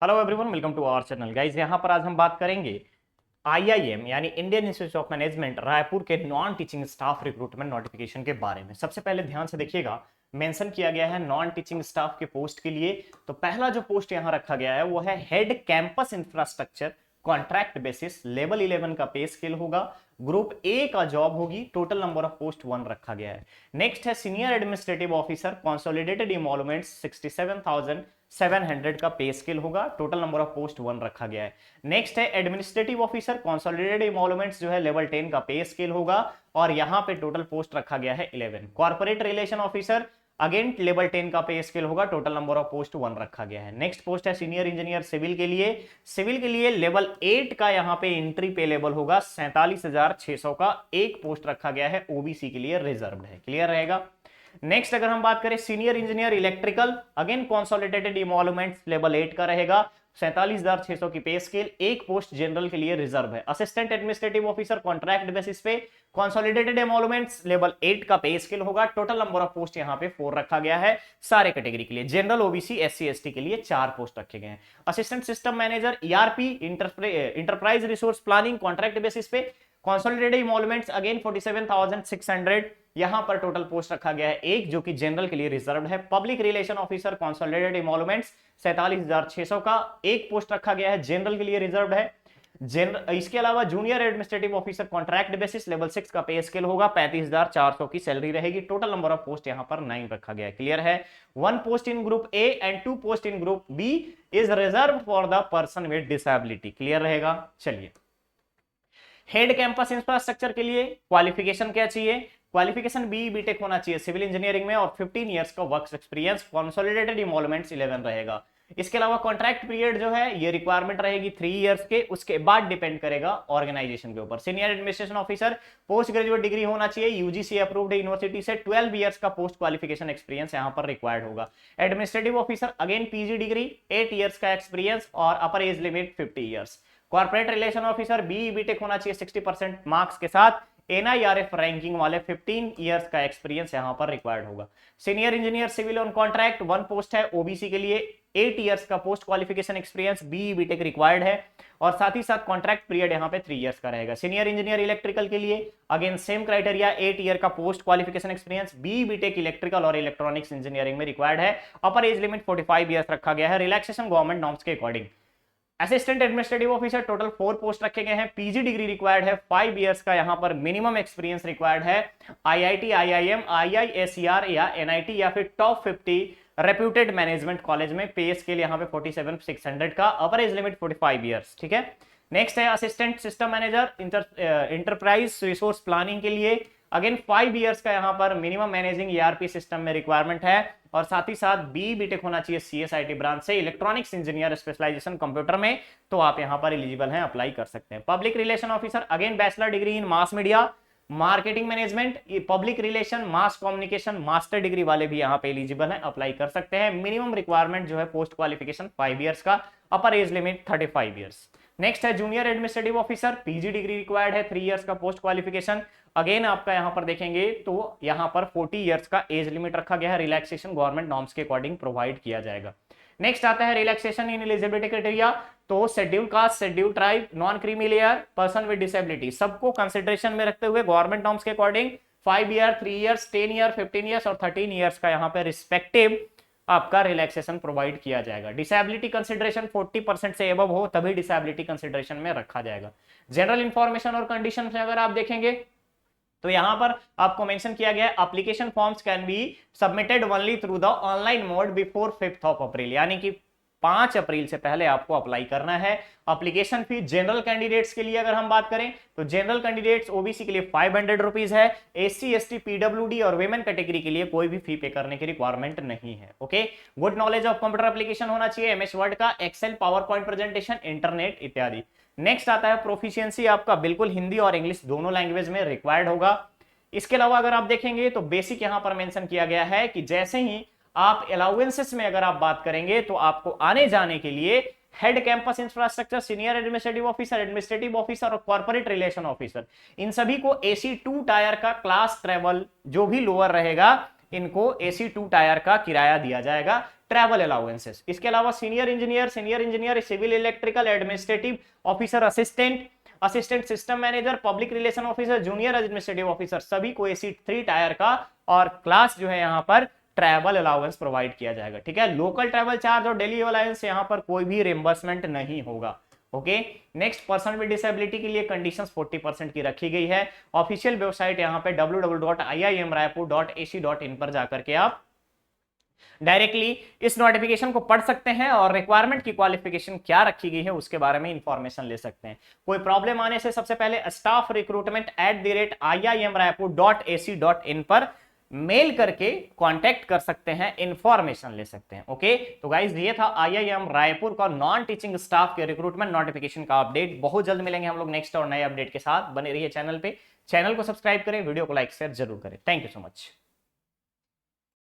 Hello everyone, welcome to our channel guys. यहाँ पर आज हम बात करेंगे आईआईएम यानी Indian Institute of Management Raipur के non teaching staff recruitment notification के बारे में। सबसे पहले ध्यान से देखिएगा, मेंशन किया गया है नॉन टीचिंग स्टाफ के पोस्ट के लिए। तो पहला जो पोस्ट यहाँ रखा गया है वो है head campus infrastructure contract basis, level 11 का पे स्केल होगा, ग्रुप ए का जॉब होगी, टोटल नंबर ऑफ पोस्ट 1 रखा गया है। नेक्स्ट है सीनियर एडमिनिस्ट्रेटिव ऑफिसर कंसोलिडेटेड इमोलुमेंट्स 67,700 का पे स्केल होगा, टोटल नंबर ऑफ पोस्ट 1 रखा गया है। नेक्स्ट है एडमिनिस्ट्रेटिव ऑफिसर कंसोलिडेटेड इमोलुमेंट्स जो है लेवल 10 का पे स्केल होगा और यहां पे टोटल पोस्ट रखा गया है 11। Corporate relation officer again level 10 का पे स्केल होगा, टोटल नंबर ऑफ पोस्ट 1 रखा गया है। नेक्स्ट पोस्ट है सीनियर इंजीनियर सिविल के लिए। सिविल के लिए लेवल 8 का यहां पे एंट्री पे लेवल होगा 47,600 का, एक पोस्ट रखा गया है, ओबीसी के लिए रिजर्व्ड है। क्लियर रहेगा। नेक्स्ट अगर हम बात करें senior engineer electrical, again consolidated emoluments level 8 का रहेगा, 47,600 की पे स्केल, एक पोस्ट जनरल के लिए रिजर्व है। Assistant administrative officer contract basis पे कंसोलिडेटेड एमोलुमेंट्स लेवल 8 का पे स्केल होगा, टोटल नंबर ऑफ पोस्ट यहां पे 4 रखा गया है सारे कैटेगरी के लिए। जनरल, ओबीसी, एससी, एसटी के लिए 4 पोस्ट रखे गए हैं। Assistant system manager ERP enterprise resource planning contract basis पे कंसोलिडेटेड इमोलुमेंट्स अगेन 47,600, यहां पर टोटल पोस्ट रखा गया है एक, जो कि जनरल के लिए रिजर्व्ड है। पब्लिक रिलेशन ऑफिसर कंसोलिडेटेड इमोलुमेंट्स 47,600 का, एक पोस्ट रखा गया है, जनरल के लिए रिजर्व्ड है। इसके अलावा junior administrative officer contract basis level 6 का पे स्केल होगा, 35,400 की सैलरी रहेगी, टोटल नंबर ऑफ पोस्ट यहां पर 9 रखा गया है। क्लियर है। 1 post in group A and 2 post in group B is reserve for the person with disability. Clear रहेगा। चलिए, हेड कैंपस इंफ्रास्ट्रक्चर के लिए क्वालिफिकेशन क्या चाहिए? क्वालिफिकेशन बी बीटेक होना चाहिए सिविल इंजीनियरिंग में और 15 इयर्स का वर्क एक्सपीरियंस, कंसोलिडेटेड इमोलुमेंट्स 11 रहेगा। इसके अलावा कॉन्ट्रैक्ट पीरियड जो है ये रिक्वायरमेंट रहेगी 3 इयर्स के, उसके बाद डिपेंड करेगा ऑर्गेनाइजेशन के ऊपर। Senior administration officer post graduate degree होना चाहिए, यूजीसी अप्रूव्ड यूनिवर्सिटी से, 12 इयर्स का पोस्ट क्वालिफिकेशन एक्सपीरियंस यहां पर रिक्वायर्ड होगा। Administrative officer again PG degree, 8 years का एक्सपीरियंस और upper age limit 50 years. Corporate relation officer B BTech होना चाहिए 60% मार्क्स के साथ, एनआईआरएफ रैंकिंग वाले, 15 इयर्स का एक्सपीरियंस यहां पर रिक्वायर्ड होगा। Senior engineer civil on contract 1 post है, ओबीसी के लिए 8 इयर्स का post qualification experience, B BTech required है और साथ ही साथ कॉन्ट्रैक्ट पीरियड यहां पे 3 इयर्स का रहेगा। सीनियर इंजीनियर इलेक्ट्रिकल के लिए अगेन सेम क्राइटेरिया, 8 ईयर का post qualification experience, B BTech electrical और इलेक्ट्रॉनिक्स इंजीनियरिंग में रिक्वायर्ड है, अपर एज लिमिट 45 इयर्स रखा गया है, रिलैक्सेशन गवर्नमेंट नॉर्म्स के according. Assistant administrative officer total 4 post रखे गए हैं, पीजी डिग्री रिक्वायर्ड है, 5 इयर्स का यहां पर मिनिमम एक्सपीरियंस रिक्वायर्ड है। आईआईटी, आईआईएम, आईआईएसईआर या एनआईटी या फिर टॉप 50 रेप्यूटेड मैनेजमेंट कॉलेज में, पे स्केल यहां पे 47,600 का, अपर एज लिमिट 45 इयर्स। ठीक है। नेक्स्ट है assistant system manager enterprise resource planning के लिए, अगेन 5 इयर्स का यहां पर मिनिमम मैनेजिंग ईआरपी सिस्टम में रिक्वायरमेंट है और साथ ही साथ बी बीटेक होना चाहिए सीएसआईटी ब्रांच से, इलेक्ट्रॉनिक्स इंजीनियर स्पेशलाइजेशन कंप्यूटर में, तो आप यहां पर एलिजिबल हैं, अप्लाई कर सकते हैं। Public relation officer again bachelor degree in mass media, marketing management, public relation, mass communication, master degree वाले भी यहां पे एलिजिबल हैं, अप्लाई कर सकते हैं। मिनिमम रिक्वायरमेंट जो है पोस्ट क्वालिफिकेशन 5 इयर्स का, upper age limit 35 years. Next है junior administrative officer, PG degree required है, 3 इयर्स का पोस्ट क्वालिफिकेशन, अगेन आपका यहां पर देखेंगे तो यहां पर 40 इयर्स का एज लिमिट रखा गया है, रिलैक्सेशन गवर्नमेंट नॉर्म्स के अकॉर्डिंग प्रोवाइड किया जाएगा। नेक्स्ट आता है रिलैक्सेशन इन एलिजिबिलिटी क्राइटेरिया, तो schedule caste, schedule tribe, non creamy layer, person with disability, सबको कंसिडरेशन में रखते हुए गवर्नमेंट नॉर्म्स के according 5 year, 3 years, 10 year, 15 years और 13 इयर्स का यहां पे रिस्पेक्टिव आपका रिलैक्सेशन प्रोवाइड किया जाएगा। डिसेबिलिटी कंसिडरेशन 40% से एबव हो तभी डिसेबिलिटी कंसिडरेशन में रखा जाएगा। जनरल इंफॉर्मेशन और कंडीशन से अगर आप देखेंगे तो यहां पर आपको मेंशन किया गया है application forms can be submitted only through the online mode before 5 अप्रैल, यानी कि 5 अप्रैल से पहले आपको अप्लाई करना है। एप्लीकेशन फी जनरल कैंडिडेट्स के लिए अगर हम बात करें तो जनरल कैंडिडेट्स ओबीसी के लिए 500 रुपीज है, एससी एसटी पीडब्ल्यूडी और वेमेन कैटेगरी के लिए कोई भी फी पे करने की रिक्वायरमेंट नहीं है। Okay. Good knowledge of computer application होना चाहिए, एमएस वर्ड का, Excel, PowerPoint presentation, internet इत्यादि। नेक्स्ट आता है प्रोफिशिएंसी, आपका बिल्कुल हिंदी और इंग्लिश दोनों लैंग्वेज में रिक्वायर्ड होगा। इसके अलावा अगर आप देखेंगे तो बेसिक यहां पर मेंशन किया गया है कि जैसे ही आप अलाउंसेस में अगर आप बात करेंगे तो आपको आने जाने के लिए head campus infrastructure, senior administrative officer और कॉर्पोरेट रिलेशन ऑफिसर, इन सभी को AC 2 टायर का क्लास ट्रेवल जो भी लोअर रहेगा इनको AC 2 टायर का किराया दिया जाएगा, ट्रैवल अलाउंसेस। इसके अलावा senior engineer, civil electrical, administrative officer, assistant system manager, public relation officer, junior administrative officer, सभी को AC 3 टायर का और क्लास जो है यहाँ पर ट्रैवल अलाउंस प्रोवाइड किया जाएगा। ठीक है, लोकल ट्रैवल चार्ज और डेली अलाउंस यहाँ पर कोई भी रिम्बर्समेंट नहीं होगा। Okay, next person with disability के लिए कंडीशंस 40% की रखी गई है। ऑफिशियल वेबसाइट यहाँ पे www.iimraipur.ac.in पर जाकर के आप डायरेक्टली इस नोटिफिकेशन को पढ़ सकते हैं और रिक्वायरमेंट की क्वालिफिकेशन क्या रखी गई है उसके बारे में इंफॉर्मेशन ले सकते हैं। कोई प्रॉब्लम आने से सबसे पहले staffrecruitment@iimraipur.ac.in पर मेल करके कांटेक्ट कर सकते हैं, इंफॉर्मेशन ले सकते हैं। ओके, तो गाइज ये था IIM रायपुर का नॉन टीचिंग स्टाफ के रिक्रूटमेंट नोटिफिकेशन का अपडेट। बहुत जल्द मिलेंगे हम लोग नेक्स्ट और नए अपडेट के साथ। बने रहिए चैनल पे, चैनल को सब्सक्राइब करें, वीडियो को लाइक शेयर जरूर करें। Thank you so much.